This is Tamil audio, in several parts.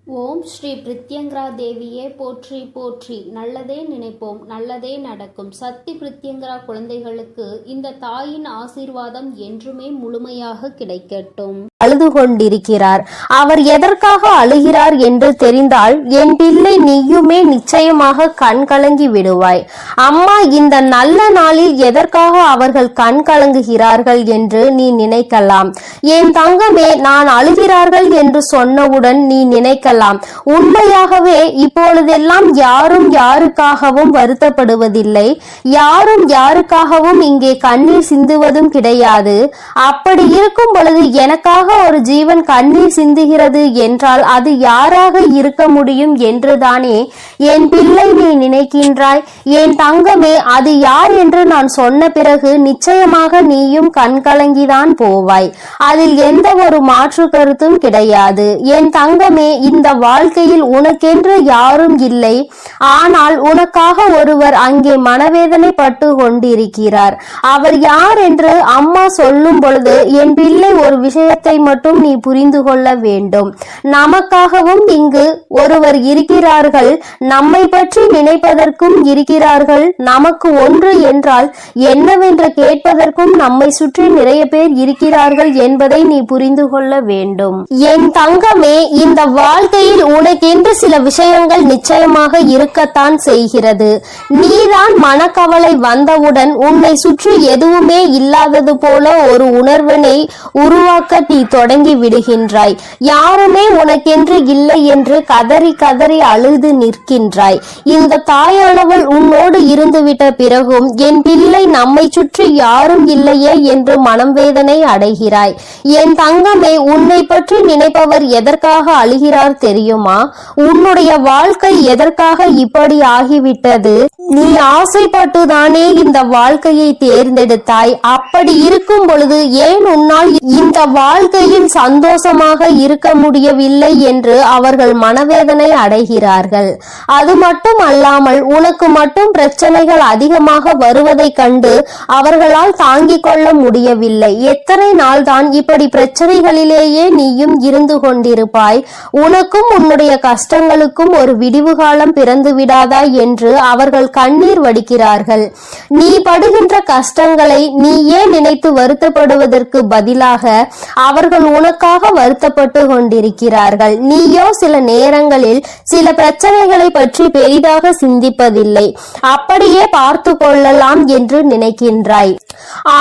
ஓம் ஸ்ரீ பிரித்யங்கரா தேவியே போற்றி போற்றி. நல்லதே நினைப்போம், நல்லதே நடக்கும். சக்தி பிரித்யங்கரா குழந்தைகளுக்கு இந்த தாயின் ஆசீர்வாதம் என்றுமே முழுமையாக கிடைக்கட்டும். அழுது கொண்டிருக்கிறார். அவர் எதற்காக அழுகிறார் என்று தெரிந்தால் என் பிள்ளை நீயுமே நிச்சயமாக கண் கலங்கி விடுவாய். அம்மா இந்த நல்ல நாளில் எதற்காக அவர்கள் கண் கலங்குகிறார்கள் என்று நீ நினைக்கலாம். என் தங்கமே, நான் அழுகிறார்கள் என்று சொன்னவுடன் நீ நினைக்கலாம், உண்மையாகவே இப்பொழுதெல்லாம் யாரும் யாருக்காகவும் வருத்தப்படுவதில்லை, யாரும் யாருக்காகவும் இங்கே கண்ணீர் சிந்துவதும் கிடையாது. அப்படி இருக்கும் பொழுது எனக்காக ஒரு ஜீவன் கண்ணீர் சிந்துகிறது என்றால் அது யாராக இருக்க முடியும் என்றுதானே என் பிள்ளை நீ நினைக்கின்றாய். என் தங்கமே, அது யார் என்று நான் சொன்ன பிறகு நிச்சயமாக நீயும் கண்கலங்கிதான் போவாய். அதில் எந்த ஒரு மாற்று கருத்தும் கிடையாது. என் தங்கமே, இந்த வாழ்க்கையில் உனக்கென்று யாரும் இல்லை. ஆனால் உனக்காக ஒருவர் அங்கே மனவேதனை பட்டு கொண்டிருக்கிறார். அவர் யார் என்று அம்மா சொல்லும் பொழுது என் பிள்ளை ஒரு விஷயத்தை மட்டும் நீ புரிந்து கொள்ள வேண்டும். நமக்காகவும் இங்கு ஒருவர் இருக்கிறார்கள், நம்மை பற்றி நினைப்பதற்கும் இருக்கிறார்கள். நமக்கு ஒன்று என்றால் என்னவென்று கேட்பதற்கும் நம்மை சுற்றி நிறைய பேர் இருக்கிறார்கள் என்பதை நீ புரிந்து கொள்ள வேண்டும். என் தங்கமே, இந்த வாழ்க்கையில் உனக்கென்று சில விஷயங்கள் நிச்சயமாக இருக்கத்தான் செய்கிறது. நீதான் மனக்கவலை வந்தவுடன் உன்னை சுற்றி எதுவுமே இல்லாதது போல ஒரு உணர்வினை உருவாக்க நீ தொடங்கி விடுகின்றாய். யாருமே உனக்கென்று இல்லை என்று கதறி கதறி அழுது நிற்கின்றாய். இந்த தாயானவள் உன்னோடு இருந்துவிட்ட பிறகும் என் பிள்ளை நம்மை சுற்றி யாரும் இல்லையே என்று மனம் வேதனை அடைகிறாய். என் தங்கமே, உன்னை பற்றி நினைப்பவர் எதற்காக அழுகிறார் தெரியுமா? உன்னுடைய வாழ்க்கை எதற்காக இப்படி ஆகிவிட்டது? நீ ஆசைப்பட்டுதானே இந்த வாழ்க்கையை தேர்ந்தெடுத்தாய். அப்படி இருக்கும் பொழுது ஏன் உன்னால் இந்த வாழ்க்கையில் சந்தோஷமாக இருக்க முடியவில்லை என்று அவர்கள் மனவேதனை அடைகிறார்கள். அது மட்டும் அல்லாமல் உனக்கு மட்டும் பிரச்சனைகள் அதிகமாக வருவதை கண்டு அவர்களால் தாங்கிக் கொள்ள முடியவில்லை. எத்தனை நாள் தான் இப்படி பிரச்சனைகளிலேயே நீயும் இருந்து கொண்டிருப்பாய்? உனக்கும் உன்னுடைய கஷ்டங்களுக்கும் ஒரு விடிவு காலம் பிறந்து விடாதா என்று அவர்கள் கண்ணீர் வடிக்கிறார்கள். நீ படுகின்ற கஷ்டங்களை நீயே நினைத்து வருத்தப்படுவதற்கு பதிலாக அவர்கள் உனக்காக வருத்தப்பட்டு கொண்டிருக்கிறார்கள். நீயோ சில நேரங்களில் சில பிரச்சனைகளை பற்றி பெரிதாக சிந்திப்பதில்லை, அப்படியே பார்த்து கொள்ளலாம் என்று நினைக்கின்றாய்.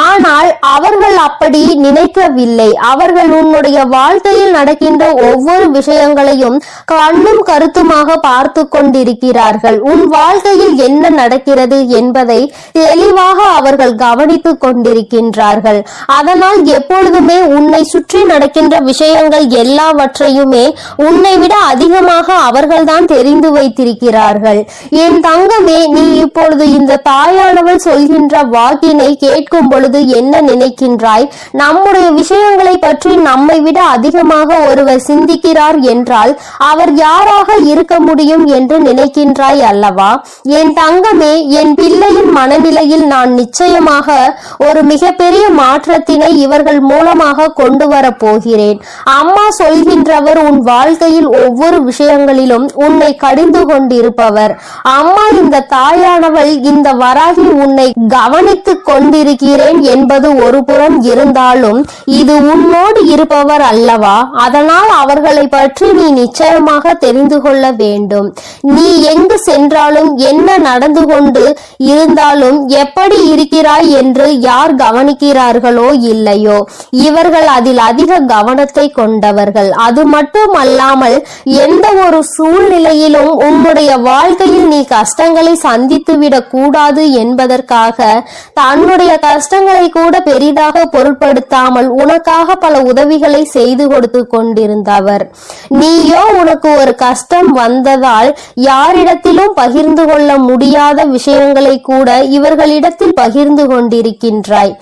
ஆனால் அவர்கள் அப்படி நினைக்கவில்லை. அவர்கள் உன்னுடைய வாழ்க்கையில் நடக்கின்ற ஒவ்வொரு விஷயங்களையும் கண்ணும் கருத்துமாக பார்த்து கொண்டிருக்கிறார்கள். உன் வாழ்க்கையில் என்ன நடக்கிறது என்பதை தெளிவாக அவர்கள் கவனித்துக் கொண்டிருக்கின்றார்கள். அதனால் எப்பொழுதுமே உன்னை சுற்றி நடக்கின்ற விஷயங்கள் எல்லாவற்றையுமே உன்னை விட அதிகமாக அவர்கள்தான் தெரிந்து வைத்திருக்கிறார்கள். என் தங்கமே, நீ இப்பொழுது இந்த தாயானவள் சொல்கின்ற வாக்கினை கேட்கும் பொழுது என்ன நினைக்கின்றாய்? நம்முடைய விஷயங்களை பற்றி நம்மை விட அதிகமாக ஒருவர் சிந்திக்கிறார் என்றால் அவர் யாராக இருக்க முடியும் என்று நினைக்கின்றாய் அல்லவா? என் தங்கமே, என் பிள்ளையின் மனநிலையில் நான் நிச்சயமாக ஒரு மிகப்பெரிய மாற்றத்தினை இவர்கள் மூலமாக கொண்டு வர போகிறேன். அம்மா சொல்கின்றவர் உன் வாழ்க்கையில் ஒவ்வொரு விஷயங்களிலும் உன்னை கடிந்து கொண்டிருப்பவர். அம்மா இந்த தாயானவள் இந்த வராகி உன்னை கவனித்துக் கொண்டிருக்கிறேன் என்பது ஒரு புறம் இருந்தாலும் இது உன்னோடு இருப்பவர் அல்லவா? அதனால் அவர்களை பற்றி நீ நிச்சயமாக தெரிந்து கொள்ள வேண்டும். நீ எங்கு சென்றாலும் என்ன நடந்து கொண்டு இருந்தாலும் எப்படி இருக்கிறாய் என்று யார் கவனிக்கிறார்களோ இல்லையோ இவர்கள் அதில் அதிக கவனத்தை கொண்டவர்கள். அது மட்டும் அல்லாமல் எந்த ஒரு சூழ்நிலையிலும் உன்னுடைய வாழ்க்கையில் நீ கஷ்டங்களை சந்தித்து விடக் கூடாது என்பதற்காக தன்னுடைய கஷ்டங்களை கூட பெரிதாக பொருட்படுத்தாமல் உனக்காக பல உதவிகளை செய்து கொடுத்து கொண்டிருந்தவர். நீயோ உனக்கு ஒரு கஷ்டம் வந்ததால் யாரிடத்திலும் பகிர்ந்து கொள்ள முடியாத விஷயங்களை கூட இவர்களிடத்தில் பகிர்ந்து கொண்டிருக்கின்றாய்.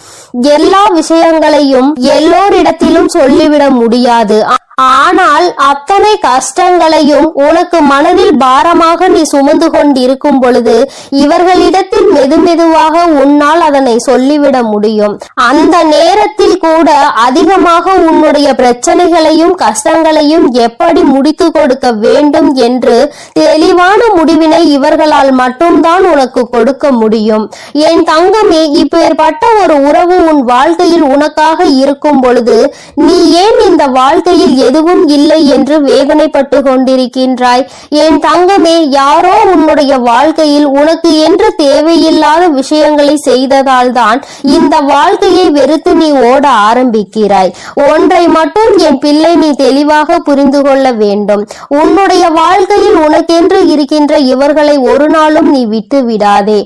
எல்லா விஷயங்களையும் எல்லோரிடத்திலும் சொல்லிவிட முடியாது. ஆனால் அத்தனை கஷ்டங்களையும் உனக்கு மனதில் பாரமாக நீ சுமந்து கொண்டிருக்கும் பொழுது இவர்களிடத்தில் மெதுமெதுவாக உன்னால் அதனை சொல்லிவிட முடியும். அந்த நேரத்தில் கூட அதிகமாக உன்னுடைய பிரச்சனைகளையும் கஷ்டங்களையும் எப்படி முடித்து கொடுக்க வேண்டும் என்று தெளிவான முடிவினை இவர்களால் மட்டும்தான் உனக்கு கொடுக்க முடியும். என் தங்கமே, இப்பேற்பட்ட ஒரு உறவு உன் வாழ்க்கையில் உனக்காக இருக்கும் பொழுது நீ ஏன் இந்த வாழ்க்கையில் எதுவும் இல்லை என்று வேதனைப்பட்டு கொண்டிருக்கின்றாய்? என் தங்கமே, யாரோ உன்னுடைய வாழ்க்கையில் உனக்கு என்று தேவையில்லாத விஷயங்களை செய்ததால் தான் இந்த வாழ்க்கையை வெறுத்து நீ ஓட ஆரம்பிக்கிறாய். ஒன்றை மட்டும் என் பிள்ளை நீ தெளிவாக புரிந்து கொள்ள வேண்டும். உன்னுடைய வாழ்க்கையில் உனக்கென்று இருக்கின்ற இவர்களை ஒரு நாளும் நீ விட்டு விடாதே.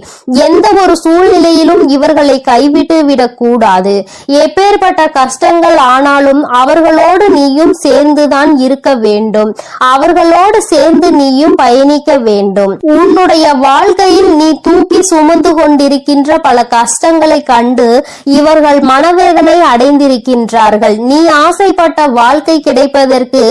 எந்த ஒரு சூழ்நிலையிலும் இவர்களை கைவிட்டு விடக்கூடாது. எப்பேற்பட்ட கஷ்டங்கள் ஆனாலும் அவர்களோடு நீயும் சேர்ந்துதான் இருக்க வேண்டும். அவர்களோடு சேர்ந்து நீயும் பயணிக்க வேண்டும். உன்னுடைய வாழ்க்கையில் நீ தூக்கி சுமந்து கொண்டிருக்கின்ற பல கஷ்டங்களை கண்டு இவர்கள் மனவேதனை அடைந்திருக்கின்றார்கள். நீ ஆசைப்பட்ட வாழ்க்கை கிடைப்பதற்கு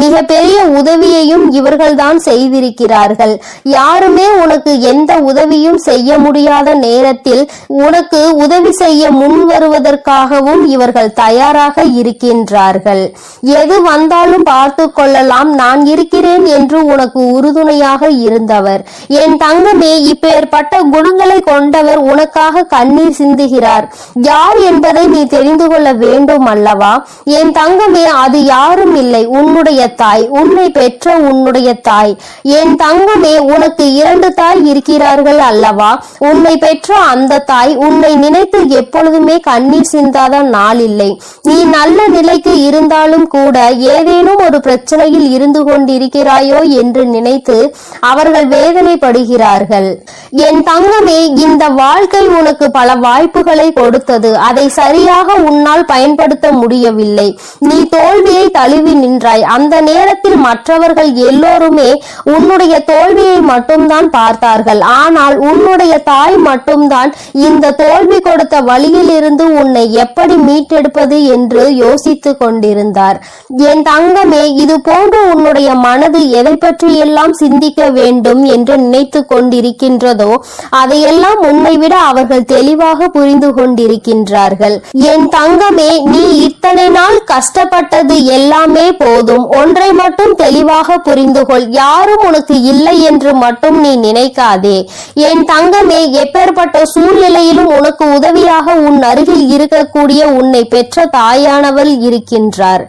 மிக பெரிய உதவியையும் இவர்கள்தான் செய்திருக்கிறார்கள். யாருமே உனக்கு எந்த உதவியும் செய்ய முடியாத நேரத்தில் உனக்கு உதவி செய்ய முன் வருவதற்காகவும் இவர்கள் தயாராக இருக்கின்றார்கள். எது வந்தாலும் பார்த்து கொள்ளலாம், நான் இருக்கிறேன் என்று உனக்கு உறுதுணையாக இருந்தவர். என் தங்கமே, இப்பேற்பட்ட குணங்களை கொண்டவர் உனக்காக கண்ணீர் சிந்துகிறார். யார் என்பதை நீ தெரிந்து கொள்ள வேண்டும் அல்லவா? என் தங்கமே, அது யாரும் இல்லை, உன்னுடைய தாய், உன்னை பெற்ற உன்னுடைய தாய். என் தங்கமே, உனக்கு 2 தாய் இருக்கிறார்கள் அல்லவா? உன்னை பெற்ற அந்த தாய் உன்னை நினைத்து எப்பொழுதுமே கண்ணீர் சிந்தாத நாள் இல்லை. நீ நல்ல நிலைக்கு இருந்தாலும் கூட ஏதேனும் ஒரு பிரச்சனையில் இருந்து கொண்டிருக்கிறாயோ என்று நினைத்து அவர்கள் வேதனைப்படுகிறார்கள். என் தங்கமே, இந்த வாழ்க்கை உனக்கு பல வாய்ப்புகளை கொடுத்தது. அதை சரியாக உன்னால் பயன்படுத்த முடியவில்லை. நீ தோல்வியை தழுவி நின்றாய். அந்த நேரத்தில் மற்றவர்கள் எல்லோருமே உன்னுடைய தோல்வியை மட்டும்தான் பார்த்தார்கள். ஆனால் உன்னுடைய தாய் மட்டும்தான் இந்த தோல்வி கொடுத்த வழியில் இருந்து உன்னை எப்படி மீட்டெடுப்பது என்று யோசித்துக் கொண்டிருந்தார். என் தங்கமே, இது போன்று உன்னுடைய மனது எதை பற்றி எல்லாம் சிந்திக்க வேண்டும் என்று நினைத்து கொண்டிருக்கின்றதோ அதையெல்லாம் உன்னை விட அவர்கள் தெளிவாக புரிந்து கொண்டிருக்கின்றார்கள். என் தங்கமே, நீ இத்தனை நாள் கஷ்டப்பட்டது எல்லாமே போதும். ஒன்றை மட்டும் தெளிவாக புரிந்து கொள். யாரும் உனக்கு இல்லை என்று மட்டும் நீ நினைக்காதே. என் தங்கமே, எப்பேற்பட்ட சூழ்நிலையிலும் உனக்கு உதவியாக உன் அருகில் இருக்கக்கூடிய உன்னை பெற்ற தாயானவள் இருக்கின்றார்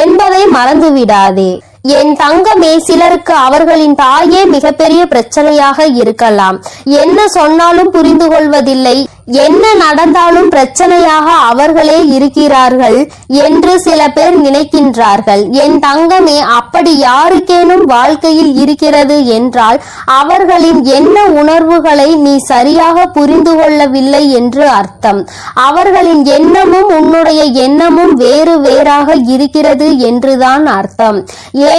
என்பதை மறந்துவிடாதே. என் தங்கமே, சிலருக்கு அவர்களின் தாயே மிகப்பெரிய பிரச்சனையாக இருக்கலாம். என்ன சொன்னாலும் புரிந்து கொள்வதில்லை, என்ன நடந்தாலும் பிரச்சனையாக அவர்களே இருக்கிறார்கள் என்று சில பேர் நினைக்கின்றார்கள். என் தங்கமே, அப்படி யாருக்கேனும் வாழ்க்கையில் இருக்கிறது என்றால் அவர்களின் என்ன உணர்வுகளை நீ சரியாக புரிந்து கொள்ளவில்லை என்று அர்த்தம். அவர்களின் எண்ணமும் உன்னுடைய எண்ணமும் வேறு வேறாக இருக்கிறது என்றுதான் அர்த்தம்.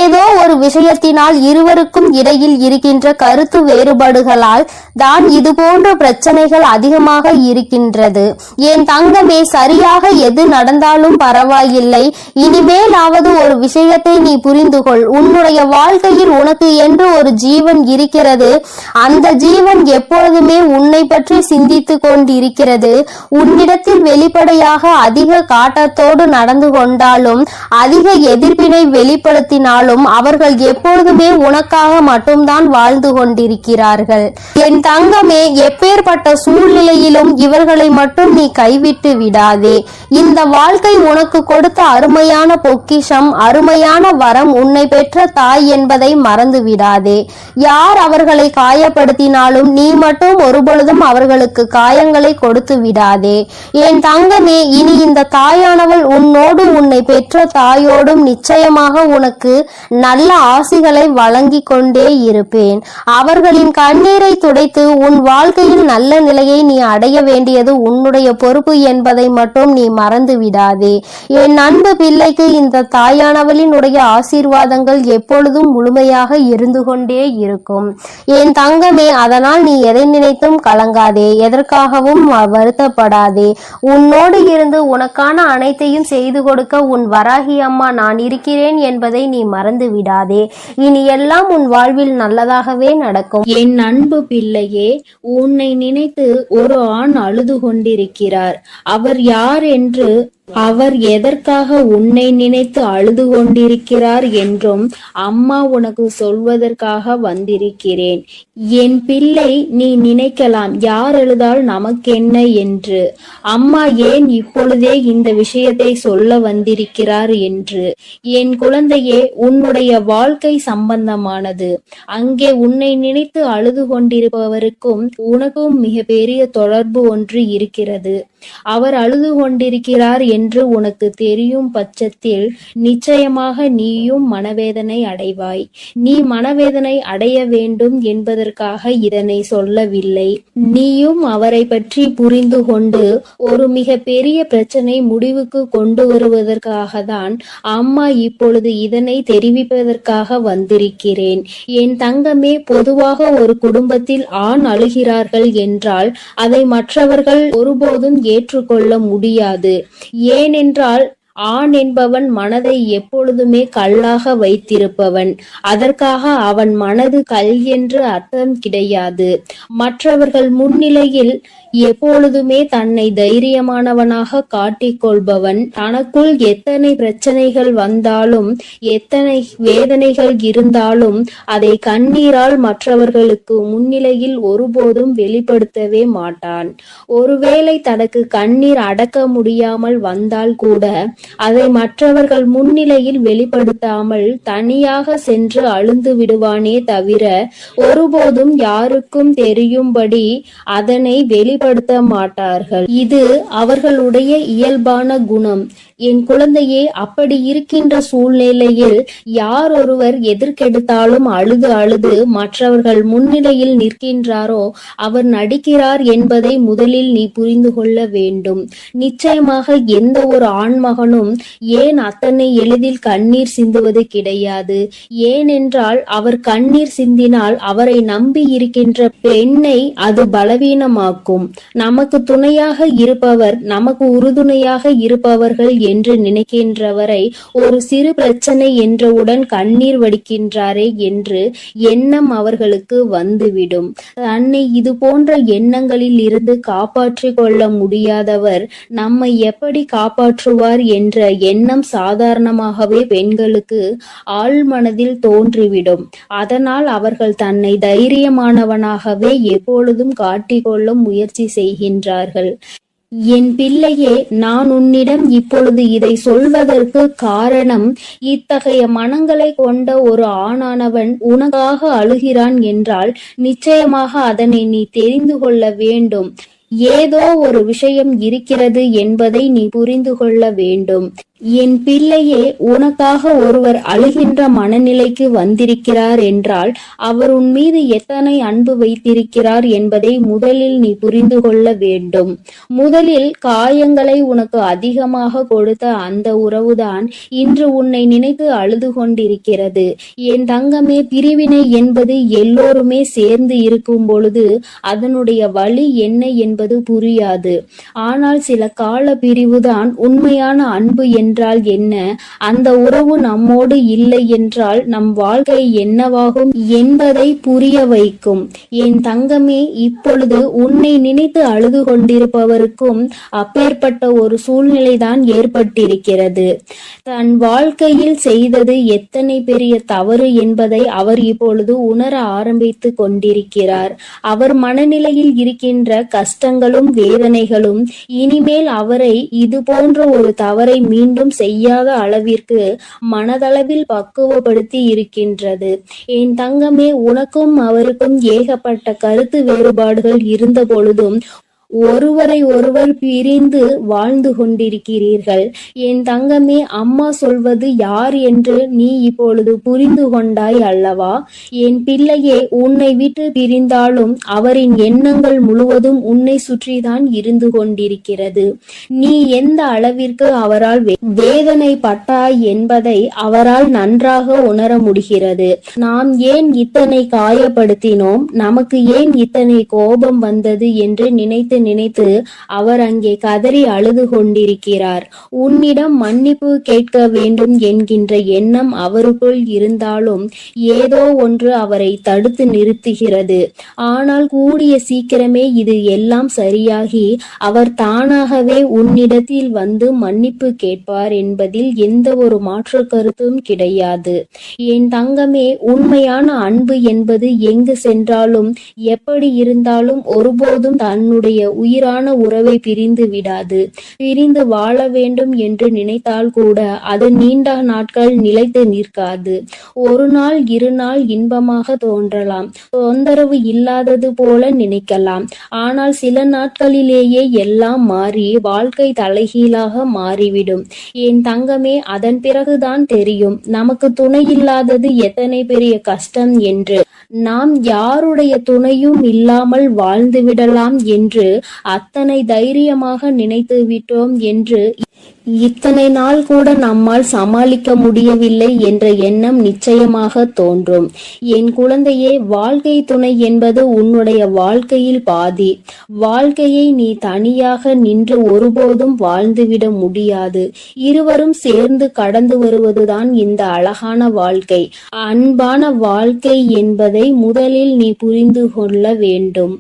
ஏதோ ஒரு விஷயத்தினால் இருவருக்கும் இடையில் இருக்கின்ற கருத்து வேறுபாடுகளால் தான் இது போன்ற பிரச்சனைகள் அதிகமாக இருக்கின்றது. என் தங்கமே, சரியாக எது நடந்தாலும் பரவாயில்லை. இனிமேலாவது ஒரு விஷயத்தை நீ புரிந்து கொள். உன்னுடைய வாழ்க்கையில் உனக்கு என்று ஒரு ஜீவன் இருக்கிறது. அந்த ஜீவன் எப்பொழுதுமே உன்னை பற்றி சிந்தித்து கொண்டிருக்கிறது. உன்னிடத்தில் வெளிப்படையாக அதிக காட்டத்தோடு நடந்து கொண்டாலும் அதிக எதிர்ப்பினை வெளிப்படுத்தினாலும் அவர்கள் எப்பொழுதுமே உனக்காக மட்டும்தான் வாழ்ந்து கொண்டிருக்கிறார்கள். என் தங்கமே, எப்பேற்பட்ட சூழ்நிலையிலும் இவர்களை மட்டும் நீ கைவிட்டு விடாதே. இந்த வாழ்க்கை உனக்கு கொடுத்த அருமையான பொக்கிஷம், அருமையான வரம் உன்னை பெற்ற தாய் என்பதை மறந்து விடாதே. யார் அவர்களை காயப்படுத்தினாலும் நீ மட்டும் ஒருபொழுதும் அவர்களுக்கு காயங்களை கொடுத்து விடாதே. என் தங்கமே, இனி இந்த தாயானவள் உன்னோடு உன்னை பெற்ற தாயோடும் நிச்சயமாக உனக்கு நல்ல ஆசிகளை வழங்கி கொண்டே இருப்பேன். அவர்களின் கண்ணீரை துடைத்து உன் வாழ்க்கையில் நல்ல நிலையை நீ அடைய வேண்டியது உன்னுடைய பொறுப்பு என்பதை மட்டும் நீ மறந்து விடாதே. என் அன்பு பிள்ளைக்கு இந்த தாயானவளினுடைய ஆசீர்வாதங்கள் எப்பொழுதும் முழுமையாக இருந்து கொண்டே இருக்கும் என் தங்கமே. அதனால் நீ எதை நினைத்தும் கலங்காதே, எதற்காகவும் வருத்தப்படாதே. உன்னோடு இருந்து உனக்கான அனைத்தையும் செய்து கொடுக்க உன் வராகி அம்மா நான் இருக்கிறேன் என்பதை நீ மறந்து விடாதே. இனி எல்லாம் உன் வாழ்வில் நல்லதாகவே நடக்கும். என் அன்பு பிள்ளையே, உன்னை நினைத்து ஒரு ஆண் அழுது கொண்டிருக்கிறார். அவர் யார் என்று, அவர் எதற்காக உன்னை நினைத்து அழுது கொண்டிருக்கிறார் என்றும் அம்மா உனக்கு சொல்வதற்காக வந்திருக்கிறேன். என் பிள்ளை, நீ நினைக்கலாம் யார் அழுதால் நமக்கென்ன என்று. அம்மா ஏன் இப்பொழுதே இந்த விஷயத்தை சொல்ல வந்திருக்கிறார் என்று. என் குழந்தையே, உன்னுடைய வாழ்க்கை சம்பந்தமானது. அங்கே உன்னை நினைத்து அழுது கொண்டிருப்பவருக்கும் உனக்கும் மிக பெரிய தொடர்பு ஒன்று இருக்கிறது. அவர் அழுது கொண்டிருக்கிறார் என்று உனக்கு தெரியும் பட்சத்தில் நிச்சயமாக நீயும் மனவேதனை அடைவாய். நீ மனவேதனை அடைய வேண்டும் என்பதற்காக இதனை சொல்லவில்லை. நீயும் அவரை பற்றி புரிந்து கொண்டு ஒரு மிக பெரிய பிரச்சனை முடிவுக்கு கொண்டு வருவதற்காக தான் அம்மா இப்பொழுது இதனை தெரிவிப்பதற்காக வந்திருக்கிறேன். என் தங்கமே, பொதுவாக ஒரு குடும்பத்தில் ஆண் அழுகிறார்கள் என்றால் அதை மற்றவர்கள் ஒருபோதும் ஏற்றுக்கொள்ள முடியாது. ஏனென்றால் ஆண் என்பவன் மனதை எப்பொழுதுமே கல்லாக வைத்திருப்பவன். அதற்காக அவன் மனது கல் என்று அர்த்தம் கிடையாது. மற்றவர்கள் முன்னிலையில் எப்பொழுதுமே தன்னை தைரியமானவனாக காட்டிக்கொள்பவன். தனக்குள் எத்தனை பிரச்சனைகள் வந்தாலும் எத்தனை வேதனைகள் இருந்தாலும் அதை கண்ணீரால் மற்றவர்களுக்கு முன்னிலையில் ஒருபோதும் வெளிப்படுத்தவே மாட்டான். ஒருவேளை தனக்கு கண்ணீர் அடக்க முடியாமல் வந்தால் கூட அதை மற்றவர்கள் முன்னிலையில் வெளிப்படுத்தாமல் தனியாக சென்று அழுந்து விடுவானே தவிர ஒருபோதும் யாருக்கும் தெரியும்படி அதனை வெளிப்படுத்த மாட்டார்கள். இது அவர்களுடைய இயல்பான குணம். என் குழந்தையே, அப்படி இருக்கின்ற சூழ்நிலையில் யார் ஒருவர் எதற்கெடுத்தாலும் அழுது அழுது மற்றவர்கள் முன்னிலையில் நிற்கின்றாரோ அவர் நடிக்கிறார் என்பதை முதலில் நீ புரிந்து கொள்ள வேண்டும். நிச்சயமாக எந்த ஒரு ஆண்மகனும் ஏன் அத்தனை எளிதில் கண்ணீர் சிந்துவது கிடையாது. ஏனென்றால் அவர் கண்ணீர் சிந்தினால் அவரை நம்பி இருக்கின்ற பெண்ணை அது பலவீனமாக்கும். நமக்கு துணையாக இருப்பவர், நமக்கு உறுதுணையாக இருப்பவர்கள் என்று நினைக்கின்றவரை ஒரு சிறு பிரச்சனை என்றவுடன் கண்ணீர் வடிக்கின்றாரே என்று எண்ணம் அவர்களுக்கு வந்துவிடும். தன்னை இது போன்ற எண்ணங்களில் இருந்து காப்பாற்றிக் கொள்ள முடியாதவர் நம்மை எப்படி காப்பாற்றுவார் என்ற எண்ணம் சாதாரணமாகவே பெண்களுக்கு ஆழ்மனதில் தோன்றிவிடும். அதனால் அவர்கள் தன்னை தைரியமானவனாகவே எப்பொழுதும் காட்டிக்கொள்ள முயற்சி செய்கின்றார்கள். என் பிள்ளையே, நான் உன்னிடம் இப்பொழுது இதை சொல்வதற்கு காரணம், இத்தகைய மனங்களை கொண்ட ஒரு ஆணானவன் உனக்காக அழுகிறான் என்றால் நிச்சயமாக அதனை நீ தெரிந்து கொள்ள வேண்டும். ஏதோ ஒரு விஷயம் இருக்கிறது என்பதை நீ புரிந்து கொள்ள வேண்டும். என் பிள்ளையே, உனக்காக ஒருவர் அழுகின்ற மனநிலைக்கு வந்திருக்கிறார் என்றால் அவர் உன் மீது எத்தனை அன்பு வைத்திருக்கிறார் என்பதை முதலில் நீ புரிந்து கொள்ள வேண்டும். முதலில் காயங்களை உனக்கு அதிகமாக கொடுத்த அந்த உறவுதான் இன்று உன்னை நினைத்து அழுது கொண்டிருக்கிறது. என் தங்கமே, பிரிவினை என்பது எல்லோருமே சேர்ந்து இருக்கும் பொழுது அதனுடைய வலி என்ன என்பது புரியாது. ஆனால் சில கால பிரிவுதான் உண்மையான அன்பு என்றால் என்ன, அந்த உறவு நம்மோடு இல்லை என்றால் நம் வாழ்க்கை என்னவாகும் என்பதை புரிய வைக்கும். என் தங்கமே, இப்பொழுது உன்னை நினைத்து அழுது கொண்டிருப்பவருக்கும் அப்பேற்பட்ட ஒரு சூழ்நிலைதான் ஏற்பட்டிருக்கிறது. தன் வாழ்க்கையில் செய்தது எத்தனை பெரிய தவறு என்பதை அவர் இப்பொழுது உணர ஆரம்பித்து கொண்டிருக்கிறார். அவர் மனநிலையில் இருக்கின்ற கஷ்டங்களும் வேதனைகளும் இனிமேல் அவரை இது போன்ற ஒரு தவறை மீண்டும் செய்யாத அளவிற்கு மனதளவில் பக்குவப்படுத்தி இருக்கின்றது. என் தங்கமே, உனக்கும் அவருக்கும் ஏகப்பட்ட கருத்து வேறுபாடுகள் இருந்த பொழுதும் ஒருவரை ஒருவர் பிரிந்து வாழ்ந்து கொண்டிருக்கிறீர்கள். என் தங்கமே, அம்மா சொல்வது யார் என்று நீ இப்பொழுது புரிந்து கொண்டாய் அல்லவா? என் பிள்ளையே, உன்னை விட்டு பிரிந்தாலும் அவரின் எண்ணங்கள் முழுவதும் உன்னை சுற்றிதான் இருந்து கொண்டிருக்கிறது. நீ எந்த அளவிற்கு அவரால் வேதனைப்பட்டாய் என்பதை அவரால் நன்றாக உணர முடிகிறது. நாம் ஏன் இத்தனை காயப்படுத்தினோம், நமக்கு ஏன் இத்தனை கோபம் வந்தது என்று நினைத்து அவர் அங்கே கதறி அழுது கொண்டிருக்கிறார். உன்னிடம் மன்னிப்பு கேட்க வேண்டும் என்கின்ற எண்ணம் அவருக்குள் இருந்தாலும் ஏதோ ஒன்று அவரை தடுத்து நிறுத்துகிறது. ஆனால் கூடிய சீக்கிரமே இது எல்லாம் சரியாகி அவர் தானாகவே உன்னிடத்தில் வந்து மன்னிப்பு கேட்பார் என்பதில் எந்த ஒரு மாற்று கருத்தும் கிடையாது. என் தங்கமே, உண்மையான அன்பு என்பது எங்கு சென்றாலும் எப்படி இருந்தாலும் ஒருபோதும் தன்னுடைய உயிரான உறவை பிரிந்து விடாது. பிரிந்து வாழ வேண்டும் என்று நினைத்தால் கூட அது நீண்ட நாட்கள் நிலைத்து நிற்காது. ஒரு நாள் இரு நாள் இன்பமாக தோன்றலாம், தொந்தரவு இல்லாதது போல நினைக்கலாம். ஆனால் சில நாட்களிலேயே எல்லாம் மாறி வாழ்க்கை தலைகீழாக மாறிவிடும். என் தங்கமே, அதன் பிறகுதான் தெரியும் நமக்கு துணை இல்லாதது எத்தனை பெரிய கஷ்டம் என்று. நாம் யாருடைய துணையும் இல்லாமல் வாழ்ந்து விடலாம் என்று அத்தனை தைரியமாக நினைத்து விட்டோம் என்று இத்தனை நாள் கூட நம்மால் சமாளிக்க முடியவில்லை என்ற எண்ணம் நிச்சயமாக தோன்றும். என் குழந்தையே, வாழ்க்கை துணை என்பது உன்னுடைய வாழ்க்கையில் பாதி. வாழ்க்கையை நீ தனியாக நின்று ஒருபோதும் வாழ்ந்துவிட முடியாது. இருவரும் சேர்ந்து கடந்து வருவதுதான் இந்த அழகான வாழ்க்கை. அன்பான வாழ்க்கை என்பதை முதலில் நீ புரிந்து கொள்ள வேண்டும்.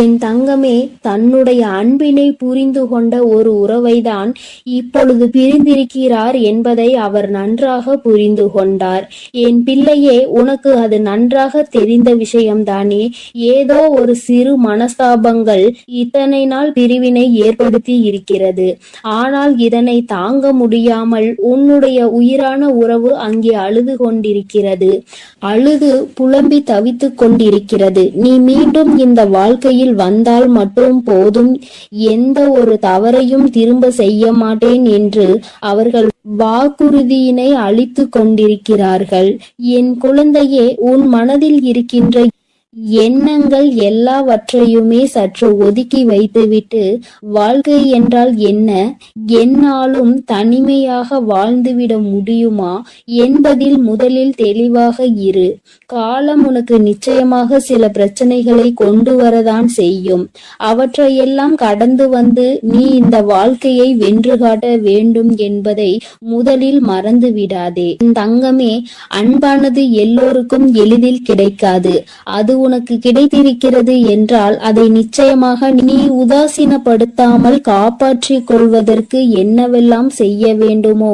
என் தங்கமே, தன்னுடைய அன்பினை புரிந்து கொண்ட ஒரு உறவைதான் இப்பொழுது பிரிந்திருக்கிறார் என்பதை அவர் நன்றாக புரிந்து கொண்டார். என் பிள்ளையே, உனக்கு அது நன்றாக தெரிந்த விஷயம்தானே. ஏதோ ஒரு சிறு மனஸ்தாபங்கள் இத்தனை நாள் பிரிவினை ஏற்படுத்தி இருக்கிறது. ஆனால் இதனை தாங்க முடியாமல் உன்னுடைய உயிரான உறவு அங்கே அழுது கொண்டிருக்கிறது. அழுது புலம்பி தவித்து கொண்டிருக்கிறது. நீ மீண்டும் இந்த வாழ்க்கையில் வந்தால் மட்டும் போதும், எந்த ஒரு தவறையும் திரும்ப செய்ய மாட்டேன் என்று அவர்கள் வாக்குறுதியினை அளித்து கொண்டிருக்கிறார்கள். என் குழந்தையே, உன் மனதில் இருக்கின்ற எண்ணங்கள் எல்லாவற்றையுமே சற்று ஒதுக்கி வைத்துவிட்டு, வாழ்க்கை என்றால் என்ன, என்னாலும் தனிமையாக வாழ்ந்துவிட முடியுமா என்பதில் முதலில் தெளிவாக இரு. காலம் உனக்கு நிச்சயமாக சில பிரச்சனைகளை கொண்டு வரதான் செய்யும். அவற்றையெல்லாம் கடந்து வந்து நீ இந்த வாழ்க்கையை வென்று காட்ட வேண்டும் என்பதை முதலில் மறந்து விடாதே. தங்கமே, அன்பானது எல்லோருக்கும் எளிதில் கிடைக்காது. அது உனக்கு கிடைத்திருக்கிறது என்றால் அதை நிச்சயமாக நீ உதாசீனப்படுத்தாமல் காப்பாற்றிக் கொள்வதற்கு என்னவெல்லாம் செய்ய வேண்டுமோ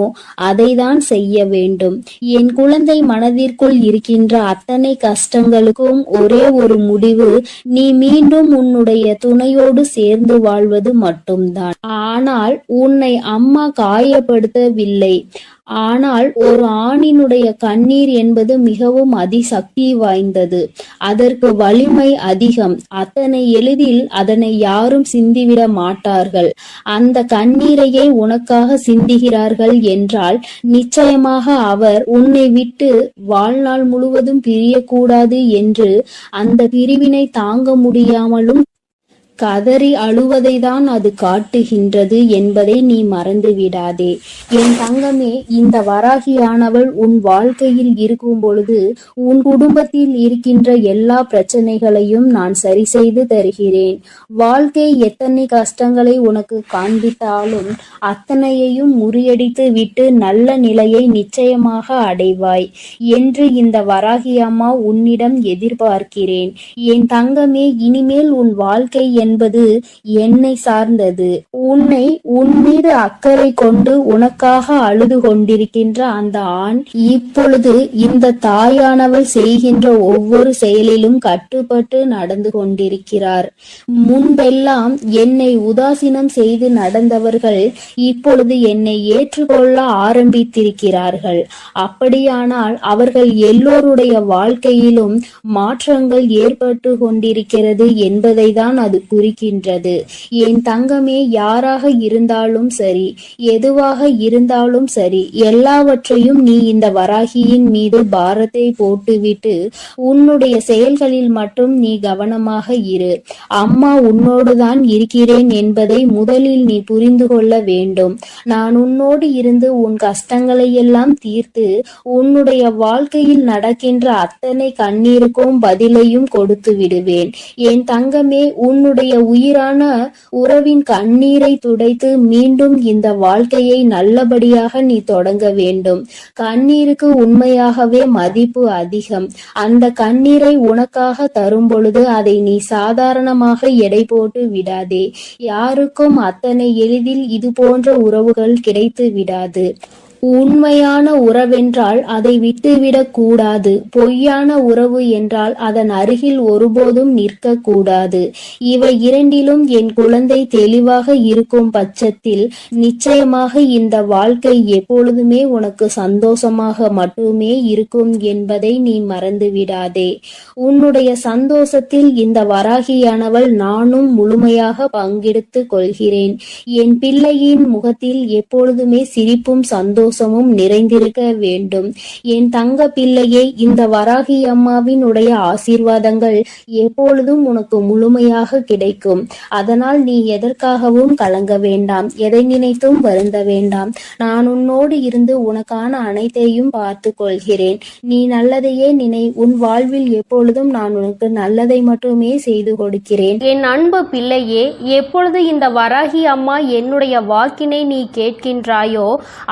அதைதான் செய்ய வேண்டும். என் குழந்தை, மனதிற்குள் இருக்கின்ற அத்தனை கஷ்டங்களுக்கும் ஒரே ஒரு முடிவு, நீ மீண்டும் உன்னுடைய துணையோடு சேர்ந்து வாழ்வது மட்டும்தான். ஆனால் உன்னை அம்மா காயப்படுத்தவில்லை. ஆனால் ஒரு ஆணினுடைய கண்ணீர் என்பது மிகவும் அதிசக்தி வாய்ந்தது. அதற்கு வலிமை அதிகம். அத்தனை எளிதில் அதனை யாரும் சிந்திவிட மாட்டார்கள். அந்த கண்ணீரையே உனக்காக சிந்துகிறார்கள் என்றால் நிச்சயமாக அவர் உன்னை விட்டு வாழ்நாள் முழுவதும் பிரியக்கூடாது என்று அந்த பிரிவினை தாங்க முடியாமலும் கதறி அழுவதை தான் அது காட்டுகின்றது என்பதை நீ மறந்து விடாதே. என் தங்கமே, இந்த வராகியானவள் உன் வாழ்க்கையில் இருக்கும் பொழுது உன் குடும்பத்தில் இருக்கின்ற எல்லா பிரச்சனைகளையும் நான் சரி செய்து தருகிறேன். வாழ்க்கை எத்தனை கஷ்டங்களை உனக்கு காண்பித்தாலும் அத்தனையையும் முறியடித்து விட்டு நல்ல நிலையை நிச்சயமாக அடைவாய் என்று இந்த வராகி அம்மா உன்னிடம் எதிர்பார்க்கிறேன். என் தங்கமே, இனிமேல் உன் வாழ்க்கை என்பது என்னை சார்ந்தது. உன்னை உன் மீது அக்கறை கொண்டு உனக்காக அழுது கொண்டிருக்கின்ற அந்த ஆண் இப்பொழுது இந்த தாயானவள் செய்கின்ற ஒவ்வொரு செயலிலும் கட்டுப்பட்டு நடந்து கொண்டிருக்கிறார். முன்பெல்லாம் என்னை உதாசீனம் செய்து நடந்தவர்கள் இப்பொழுது என்னை ஏற்றுக்கொள்ள ஆரம்பித்திருக்கிறார்கள். அப்படியானால் அவர்கள் எல்லோருடைய வாழ்க்கையிலும் மாற்றங்கள் ஏற்பட்டு கொண்டிருக்கிறது என்பதை தான் அது குறிக்கின்றது. என் தங்கமே, யாராக இருந்தாலும் சரி, எதுவாக இருந்தாலும் சரி, எல்லாவற்றையும் நீ இந்த வராகியின் மீது பாரத்தை போட்டுவிட்டு உன்னுடைய செயல்களில் மட்டும் நீ கவனமாக இரு. அம்மா உன்னோடுதான் இருக்கிறேன் என்பதை முதலில் நீ புரிந்து கொள்ள வேண்டும். நான் உன்னோடு இருந்து உன் கஷ்டங்களை எல்லாம் தீர்த்து உன்னுடைய வாழ்க்கையில் நடக்கின்ற அத்தனை கண்ணீருக்கும் பதிலையும் கொடுத்து விடுவேன். என் தங்கமே, உன்னுடைய உயிரான உறவின் கண்ணீரை துடைத்து மீண்டும் இந்த வாழ்க்கையை நல்லபடியாக நீ தொடங்க வேண்டும். கண்ணீருக்கு உண்மையாகவே மதிப்பு அதிகம். அந்த கண்ணீரை உனக்காக தரும் பொழுது அதை நீ சாதாரணமாக எடை போட்டு விடாதே. யாருக்கும் அத்தனை எளிதில் இது போன்ற உறவுகள் கிடைத்து விடாது. உண்மையான உறவென்றால் அதை விட்டுவிடக் கூடாது. பொய்யான உறவு என்றால் அதன் அருகில் ஒருபோதும் நிற்க கூடாது. இவை இரண்டிலும் என் குழந்தை தெளிவாக இருக்கும் பட்சத்தில் நிச்சயமாக இந்த வாழ்க்கை எப்பொழுதுமே உனக்கு சந்தோஷமாக மட்டுமே இருக்கும் என்பதை நீ மறந்துவிடாதே. உன்னுடைய சந்தோஷத்தில் இந்த வராகியானவள் நானும் முழுமையாக பங்கெடுத்து கொள்கிறேன். என் பிள்ளையின் முகத்தில் எப்பொழுதுமே சிரிப்பும் சந்தோஷமும் நிறைந்திருக்க வேண்டும். என் தங்க பிள்ளையே, இந்த வராகி அம்மாவின் உடைய ஆசீர்வாதங்கள் எப்பொழுதும் உனக்கு முழுமையாக கிடைக்கும். அதனால் நீ எதற்காகவும் கலங்க வேண்டாம், எதை நினைத்தும் வருந்த வேண்டாம். நான் உன்னோடு இருந்து உனக்கான அனைத்தையும் பார்த்து கொள்கிறேன். நீ நல்லதையே நினை. உன் வாழ்வில் எப்பொழுதும் நான் உனக்கு நல்லதை மட்டுமே செய்து கொடுக்கிறேன். என் அன்பு பிள்ளையே, எப்பொழுது இந்த வராகி அம்மா என்னுடைய வாக்கினை நீ கேட்கின்றாயோ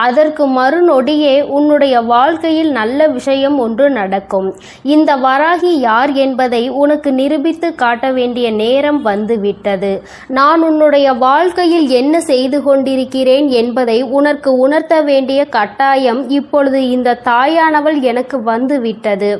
அதற்கு மறுநொடியே உன்னுடைய வாழ்க்கையில் நல்ல விஷயம் ஒன்று நடக்கும். இந்த வராகி யார் என்பதை உனக்கு நிரூபித்து காட்ட வேண்டிய நேரம் வந்துவிட்டது. நான் உன்னுடைய வாழ்க்கையில் என்ன செய்து கொண்டிருக்கிறேன் என்பதை உனக்கு உணர்த்த வேண்டிய கட்டாயம் இப்பொழுது இந்த தாயானவள் எனக்கு வந்துவிட்டது.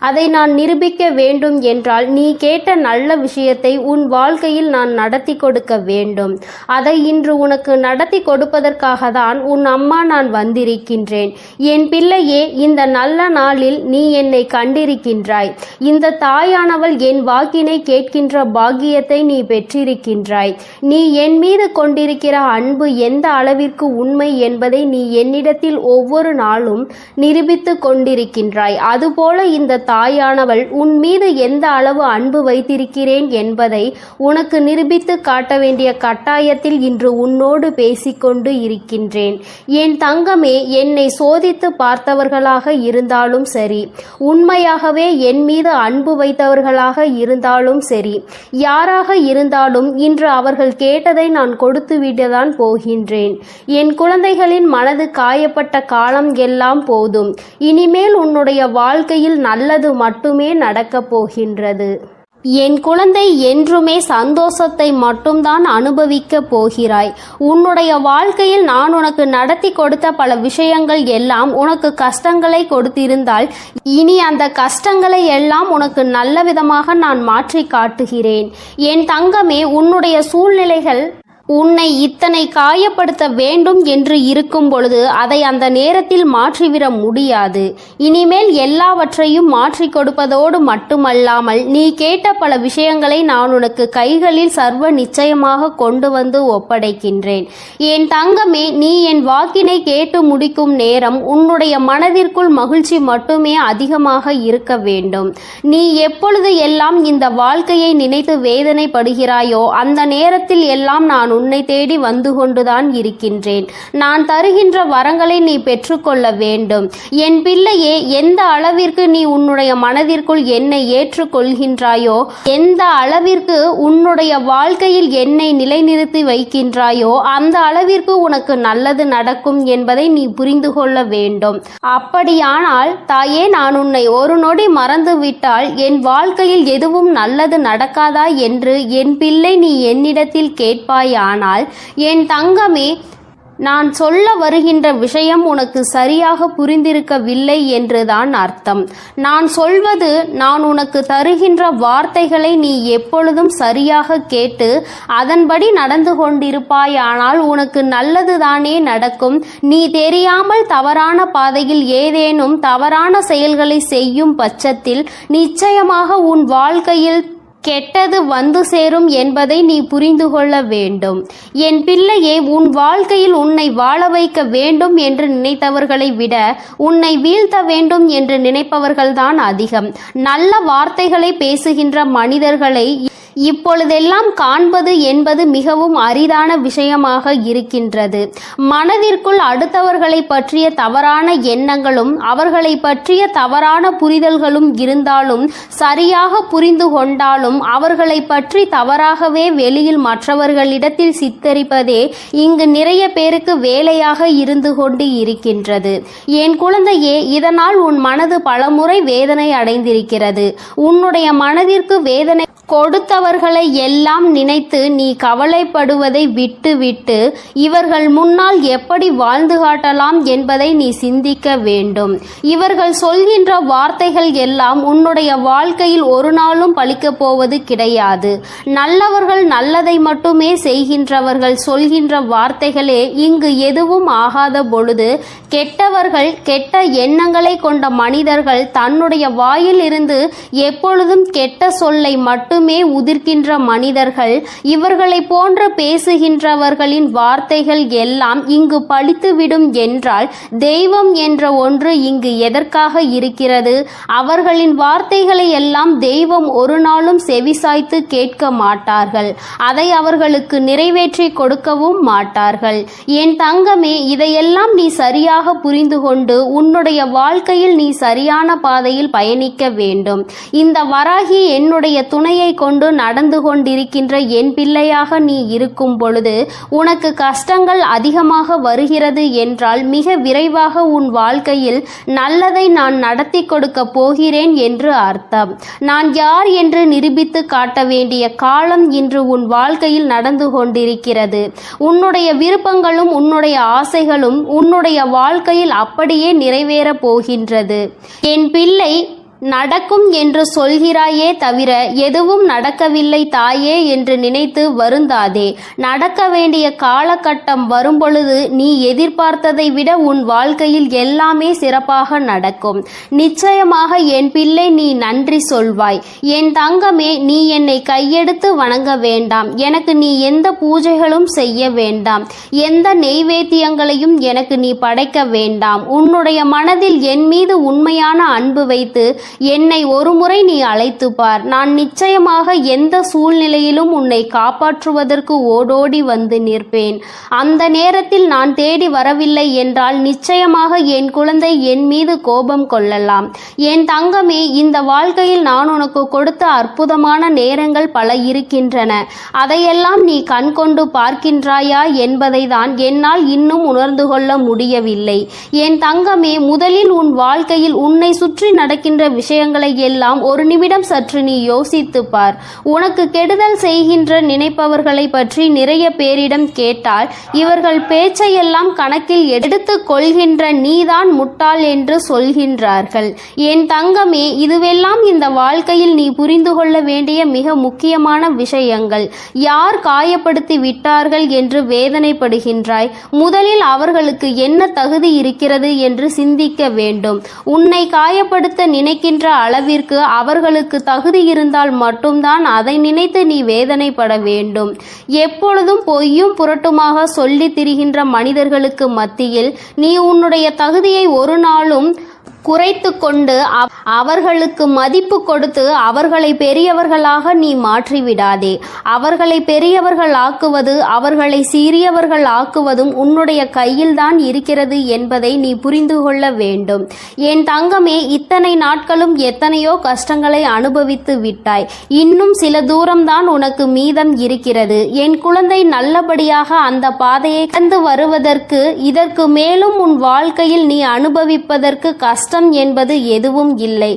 அதை நான் நிரூபிக்க வேண்டும் என்றால் நீ கேட்ட நல்ல விஷயத்தை உன் வாழ்க்கையில் நான் நடத்தி கொடுக்க வேண்டும். அதை இன்று உனக்கு நடத்தி கொடுப்பதற்காக தான் உன் அம்மா நான் வந்திருக்கின்றேன். என் பிள்ளையே, இந்த நல்ல நாளில் நீ என்னை கண்டிருக்கின்றாய். இந்த தாயானவள் என் வாக்கினை கேட்கின்ற பாக்கியத்தை நீ பெற்றிருக்கின்றாய். நீ என் மீது கொண்டிருக்கிற அன்பு எந்த அளவிற்கு உண்மை என்பதை நீ என்னிடத்தில் ஒவ்வொரு நாளும் நிரூபித்து கொண்டிருக்கின்றாய். அதுபோல இந்த தாயானவள் உன் மீது எந்த அளவு அன்பு வைத்திருக்கிறேன் என்பதை உனக்கு நிரூபித்து காட்ட வேண்டிய கட்டாயத்தில் இன்று உன்னோடு பேசிக்கொண்டு இருக்கின்றேன். என் தங்கமே, என்னை சோதித்து பார்த்தவர்களாக இருந்தாலும் சரி, உண்மையாகவே என் மீது அன்பு வைத்தவர்களாக இருந்தாலும் சரி, யாராக இருந்தாலும் இன்று அவர்கள் கேட்டதை நான் கொடுத்து விடத்தான் போகின்றேன். என் குழந்தைகளின் மனது காயப்பட்ட காலம் எல்லாம் போதும். இனிமேல் உன்னுடைய வாழ்க்கையில் நல்லது மட்டுமே நடக்கப் போகின்றது. என் குழந்தை, என்றுமே சந்தோஷத்தை மட்டும்தான் அனுபவிக்க போகிறாய். உன்னுடைய வாழ்க்கையில் நான் உனக்கு நடத்தி கொடுத்த பல விஷயங்கள் எல்லாம் உனக்கு கஷ்டங்களை கொடுத்திருந்தால் இனி அந்த கஷ்டங்களை எல்லாம் உனக்கு நல்ல விதமாக நான் மாற்றி காட்டுகிறேன். என் தங்கமே, உன்னுடைய சூழ்நிலைகள் உன்னை இத்தனை காயப்படுத்த வேண்டும் என்று இருக்கும் பொழுது அதை அந்த நேரத்தில் மாற்றிவிட முடியாது. இனிமேல் எல்லாவற்றையும் மாற்றி கொடுப்பதோடு மட்டுமல்லாமல் நீ கேட்ட பல விஷயங்களை நான் உனக்கு கைகளில் சர்வ நிச்சயமாக கொண்டு வந்து ஒப்படைக்கின்றேன். என் தங்கமே, நீ என் வாக்கினை கேட்டு முடிக்கும் நேரம் உன்னுடைய மனதிற்குள் மகிழ்ச்சி மட்டுமே அதிகமாக இருக்க வேண்டும். நீ எப்பொழுது எல்லாம் இந்த வாழ்க்கையை நினைத்து வேதனைப்படுகிறாயோ அந்த நேரத்தில் எல்லாம் நான் உன்னை தேடி வந்து கொண்டுதான் இருக்கின்றேன். நான் தருகின்ற வரங்களை நீ பெற்றுக்கொள்ள வேண்டும். என் பிள்ளையே, எந்த அளவிற்கு நீ உன்னுடைய மனதிற்குள் என்னை ஏற்றுக்கொள்கின்றாயோ, எந்த அளவிற்கு உன்னுடைய வாழ்க்கையில் என்னை நிலைநிறுத்தி வைக்கின்றாயோ அந்த அளவிற்கு உனக்கு நல்லது நடக்கும் என்பதை நீ புரிந்து கொள்ள வேண்டும். அப்படியானால் தாயே, நான் உன்னை ஒரு நொடி மறந்துவிட்டால் என் வாழ்க்கையில் எதுவும் நல்லது நடக்காதா என்று என் பிள்ளை நீ என்னிடத்தில் கேட்பாய். ஆனால் என் தங்கமே, நான் சொல்ல வருகின்ற விஷயம் உனக்கு சரியாக புரிந்திருக்கவில்லை என்றுதான் அர்த்தம். நான் சொல்வது, நான் உனக்கு தருகின்ற வார்த்தைகளை நீ எப்பொழுதும் சரியாக கேட்டு அதன்படி நடந்து கொண்டிருப்பாயானால் உனக்கு நல்லதுதானே நடக்கும். நீ தெரியாமல் தவறான பாதையில் ஏதேனும் தவறான செயல்களை செய்யும் பட்சத்தில் நிச்சயமாக உன் வாழ்க்கையில் கெட்டது வந்து சேரும் என்பதை நீ புரிந்து கொள்ள வேண்டும். என் பிள்ளையே, உன் வாழ்க்கையில் உன்னை வாழ வைக்க வேண்டும் என்று நினைத்தவர்களை விட உன்னை வீழ்த்த வேண்டும் என்று நினைப்பவர்கள்தான் அதிகம். நல்ல வார்த்தைகளை பேசுகின்ற மனிதர்களை இப்பொழுதெல்லாம் காண்பது என்பது மிகவும் அரிதான விஷயமாக இருக்கின்றது. மனதிற்குள் அடுத்தவர்களை பற்றிய தவறான எண்ணங்களும் அவர்களை பற்றிய தவறான புரிதல்களும் இருந்தாலும், சரியாக புரிந்து கொண்டாலும் அவர்களை பற்றி தவறாகவே வெளியில் மற்றவர்களிடத்தில் சித்தரிப்பதே இங்கு நிறைய பேருக்கு வேலையாக இருந்து கொண்டு இருக்கின்றது. என் குழந்தையே, இதனால் உன் மனது பலமுறை வேதனை அடைந்திருக்கிறது. உன்னுடைய மனதிற்கு வேதனை கொடுத்தவர்களை எல்லாம் நினைத்து நீ கவலைப்படுவதை விட்டுவிட்டு இவர்கள் முன்னால் எப்படி வாழ்ந்து காட்டலாம் என்பதை நீ சிந்திக்க வேண்டும். இவர்கள் சொல்கின்ற வார்த்தைகள் எல்லாம் உன்னுடைய வாழ்க்கையில் ஒரு நாளும் பலிக்கப் போவது கிடையாது. நல்லவர்கள் நல்லதை மட்டுமே செய்கின்றவர்கள் சொல்கின்ற வார்த்தைகளே இங்கு எதுவும் ஆகாத பொழுது, கெட்டவர்கள் கெட்ட எண்ணங்களை கொண்ட மனிதர்கள் தன்னுடைய வாயில் இருந்து எப்பொழுதும் கெட்ட சொல்லை மட்டுமே உதிர்க்கின்ற மனிதர்கள், இவர்களை போன்ற பேசுகின்றவர்களின் வார்த்தைகள் எல்லாம் இங்கு பலித்துவிடும் என்றால் தெய்வம் என்ற ஒன்று இங்கு எதற்காக இருக்கிறது? அவர்களின் வார்த்தைகளை எல்லாம் தெய்வம் ஒரு நாளும் செவிசாய்த்து கேட்க மாட்டார்கள். அதை அவர்களுக்கு நிறைவேற்றி கொடுக்கவும் மாட்டார்கள். என் தங்கமே, இதையெல்லாம் நீ சரியாக புரிந்து கொண்டு உன்னுடைய வாழ்க்கையில் நீ சரியான பாதையில் பயணிக்க வேண்டும். இந்த வராகி என்னுடைய துணையை கொண்டு நடந்து கொண்டிருக்கின்ற என் பிள்ளையாக நீ இருக்கும் பொழுது உனக்கு கஷ்டங்கள் அதிகமாக வருகிறது என்றால் மிக விரைவாக உன் வாழ்க்கையில் நல்லதை நான் நடத்தி கொடுக்க போகிறேன் என்று அர்த்தம். நான் யார் என்று நிரூபித்து காட்ட வேண்டிய காலம் இன்று உன் வாழ்க்கையில் நடந்து கொண்டிருக்கிறது. உன்னுடைய விருப்பங்களும் உன்னுடைய ஆசைகளும் உன்னுடைய வாழ்க்கையில் அப்படியே நிறைவேறப் போகின்றது. என் பிள்ளை, நடக்கும் என்று சொல்கிறாயே தவிர எதுவும் நடக்கவில்லை தாயே என்று நினைத்து வருந்தாதே. நடக்க வேண்டிய காலகட்டம் வரும்பொழுது நீ எதிர்பார்த்ததை விட உன் வாழ்க்கையில் எல்லாமே சிறப்பாக நடக்கும். நிச்சயமாக என் பிள்ளை, நீ நன்றி சொல்வாய். என் தங்கமே, நீ என்னை கையெடுத்து வணங்க வேண்டாம். எனக்கு நீ எந்த பூஜைகளும் செய்ய வேண்டாம். எந்த நெய்வேத்தியங்களையும் எனக்கு நீ படைக்க வேண்டாம். உன்னுடைய மனதில் என் மீது உண்மையான அன்பு வைத்து என்னை ஒருமுறை நீ அழைத்து பார். நான் நிச்சயமாக எந்த சூழ்நிலையிலும் உன்னை காப்பாற்றுவதற்கு ஓடோடி வந்து நிற்பேன். அந்த நேரத்தில் நான் தேடி வரவில்லை என்றால் நிச்சயமாக என் குழந்தை என் மீது கோபம் கொள்ளலாம். என் தங்கமே, இந்த வாழ்க்கையில் நான் உனக்கு கொடுத்த அற்புதமான நேரங்கள் பல இருக்கின்றன. அதையெல்லாம் நீ கண் கொண்டு பார்க்கின்றாயா என்பதை தான் என்னால் இன்னும் உணர்ந்து கொள்ள முடியவில்லை. என் தங்கமே, முதலில் உன் வாழ்க்கையில் உன்னை சுற்றி நடக்கின்ற விஷயங்களை எல்லாம் ஒரு நிமிடம் சற்று நீ யோசித்து பார். உனக்கு கெடுதல் செய்கின்ற நினைப்பவர்களை பற்றி நிறைய பேரிடம் கேட்டால் இவர்கள் பேச்சையெல்லாம் கணக்கில் எடுத்துக் கொள்கின்ற நீதான் முட்டாள் என்று சொல்கின்றார்கள். என் தங்கமே, இதுவெல்லாம் இந்த வாழ்க்கையில் நீ புரிந்து கொள்ள வேண்டிய மிக முக்கியமான விஷயங்கள். யார் காயப்படுத்தி விட்டார்கள் என்று வேதனைப்படுகின்றாய்? முதலில் அவர்களுக்கு என்ன தகுதி இருக்கிறது என்று சிந்திக்க வேண்டும். உன்னை காயப்படுத்த நினைக்கின்ற அளவிற்கு அவர்களுக்கு தகுதி இருந்தால் மட்டும்தான் அதை நினைத்து நீ வேதனைப்பட வேண்டும். எப்பொழுதும் பொய்யும் புரட்டுமாக சொல்லி திரிகின்ற மனிதர்களுக்கு மத்தியில் நீ உன்னுடைய தகுதியை ஒரு நாளும் குறைத்து கொண்டு அவர்களுக்கு மதிப்பு கொடுத்து அவர்களை பெரியவர்களாக நீ மாற்றிவிடாதே. அவர்களை பெரியவர்கள் ஆக்குவது அவர்களை சிறியவர்கள் ஆக்குவதும் உன்னுடைய கையில்தான் இருக்கிறது என்பதை நீ புரிந்து கொள்ள வேண்டும். என் தங்கமே, இத்தனை நாட்களும் எத்தனையோ கஷ்டங்களை அனுபவித்து விட்டாய். இன்னும் சில தூரம்தான் உனக்கு மீதம் இருக்கிறது. என் குழந்தை, நல்லபடியாக அந்த பாதையை கடந்து வருவதற்கு இதற்கு மேலும் உன் வாழ்க்கையில் நீ அனுபவிப்பதற்கு கஷ்டம் என்பது எதுவும் இல்லை.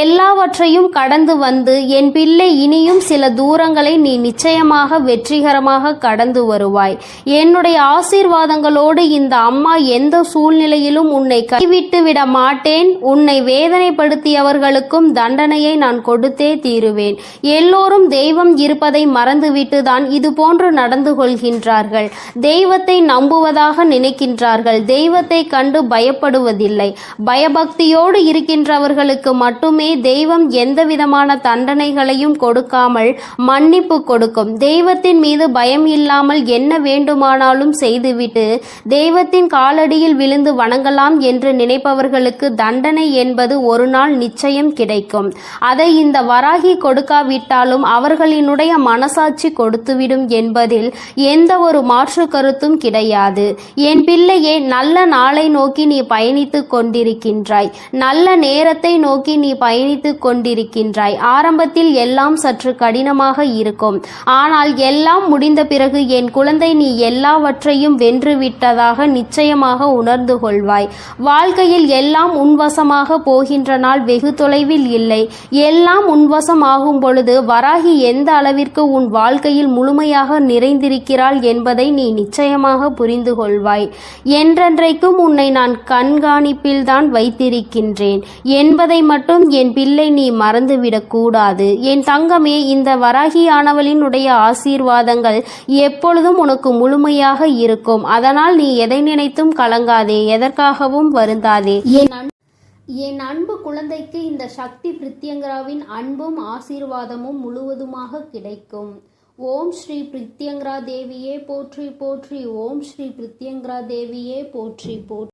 எல்லாவற்றையும் கடந்து வந்து என் பிள்ளை, இனியும் சில தூரங்களை நீ நிச்சயமாக வெற்றிகரமாக கடந்து வருவாய். என்னுடைய ஆசீர்வாதங்களோடு இந்த அம்மா எந்த சூழ்நிலையிலும் உன்னை கைவிட்டு விட மாட்டேன். உன்னை வேதனைப்படுத்தியவர்களுக்கும் தண்டனையை நான் கொடுத்தே தீருவேன். எல்லோரும் தெய்வம் இருப்பதை மறந்துவிட்டு தான் இது போன்று நடந்து கொள்கின்றார்கள். தெய்வத்தை நம்புவதாக நினைக்கின்றார்கள். தெய்வத்தை கண்டு பயப்படுவதில்லை. பயபக்தி பயபக்தியோடு இருக்கின்றவர்களுக்கு மட்டுமே தெய்வம் எந்தவிதமான தண்டனைகளையும் கொடுக்காமல் மன்னிப்பு கொடுக்கும். தெய்வத்தின் மீது பயம் இல்லாமல் என்ன வேண்டுமானாலும் செய்துவிட்டு தெய்வத்தின் காலடியில் விழுந்து வணங்கலாம் என்று நினைப்பவர்களுக்கு தண்டனை என்பது ஒரு நாள் நிச்சயம் கிடைக்கும். அதை இந்த வராகி கொடுக்காவிட்டாலும் அவர்களினுடைய மனசாட்சி கொடுத்துவிடும் என்பதில் எந்த ஒரு மாற்று கருத்தும் கிடையாது. என் பிள்ளையே, நல்ல நாளை நோக்கி நீ பயணித்துக் கொண்டிருக்கின்றாய். நல்ல நேரத்தை நோக்கி நீ பயணித்துக் கொண்டிருக்கின்றாய். ஆரம்பத்தில் எல்லாம் சற்று கடினமாக இருக்கும். ஆனால் எல்லாம் முடிந்த பிறகு என் குழந்தை, நீ எல்லாவற்றையும் வென்றுவிட்டதாக நிச்சயமாக உணர்ந்து கொள்வாய். வாழ்க்கையில் எல்லாம் உன்வசமாக போகின்ற நாள் வெகு தொலைவில் இல்லை. எல்லாம் உன்வசம் ஆகும் பொழுது வராகி எந்த அளவிற்கு உன் வாழ்க்கையில் முழுமையாக நிறைந்திருக்கிறாள் என்பதை நீ நிச்சயமாக புரிந்து கொள்வாய். என்றென்றைக்கும் உன்னை நான் கண்காணிப்பில்தான் வைத்திருக்கின்றேன் என்பதை மட்டும் என் பிள்ளை நீ மறந்துவிடக் கூடாது. என் தங்கமே, இந்த வராகியானவளினுடைய ஆசீர்வாதங்கள் எப்பொழுதும் உனக்கு முழுமையாக இருக்கும். அதனால் நீ எதை நினைத்தும் கலங்காதே, எதற்காகவும் வருந்தாதே. என் அன்பு குழந்தைக்கு இந்த சக்தி பிரித்யங்கராவின் அன்பும் ஆசீர்வாதமும் முழுவதுமாக கிடைக்கும். ஓம் ஸ்ரீ பிரித்யங்கரா தேவியே போற்றி போற்றி. ஓம் ஸ்ரீ பிரித்யங்கரா தேவியே போற்றி போற்றி.